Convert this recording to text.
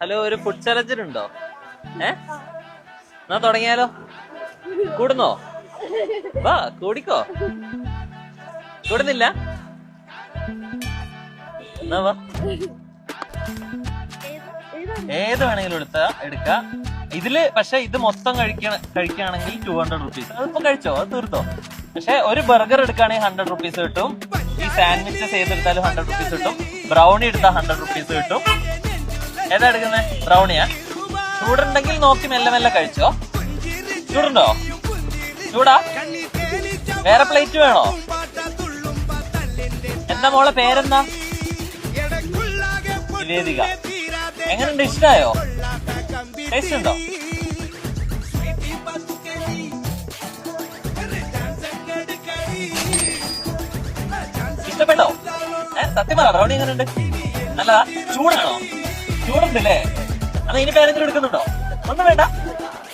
Hello, ഒരു food ചലഞ്ചിനുണ്ടോ? എന്നാ തുടങ്ങിയാലോ? കൂടുന്നോ? വാ, കൂടിക്കോ. കൂടുന്നില്ല? എന്നാ വാ. ഏത് വേണമെങ്കിലും എടുക്ക. ഇതില് പക്ഷെ ഇത് മൊത്തം കഴിക്കുകയാണെങ്കിൽ 200 റുപ്പീസ്. അതിപ്പോ കഴിച്ചോ, അത് തീർത്തോ. പക്ഷെ ഒരു ബർഗർ എടുക്കുകയാണെങ്കിൽ 100 റുപ്പീസ് കിട്ടും. ഈ സാൻഡ്വിച്ചസ് ഏതെടുത്താലും 100 റുപ്പീസ് കിട്ടും. ബ്രൗണി എടുത്താൽ 100 റുപ്പീസ് കിട്ടും. ഏതാ എടുക്കുന്നത്? ബ്രൗണിയാ? ചൂടുണ്ടെങ്കിൽ നോക്കി മെല്ലെ മെല്ലെ കഴിച്ചോ. ചൂടുണ്ടോ? ചൂടാ? വേറെ പ്ലേറ്റ് വേണോ? എന്താ മോളെ പേരെന്താ? നിവേദിക. എങ്ങനെയുണ്ട്? ഇഷ്ടായോ? ടേസ്റ്റ് ഉണ്ടോ? ഇഷ്ടപ്പെട്ടോ? സത്യം പറ, ബ്രൗണി എങ്ങനെയുണ്ട്? നല്ലതാ? ചൂടാണോ? ചൂടുണ്ടല്ലേ? അന്ന് ഇനി പേരെങ്കിലും എടുക്കുന്നുണ്ടോ? ഒന്നും വേണ്ട.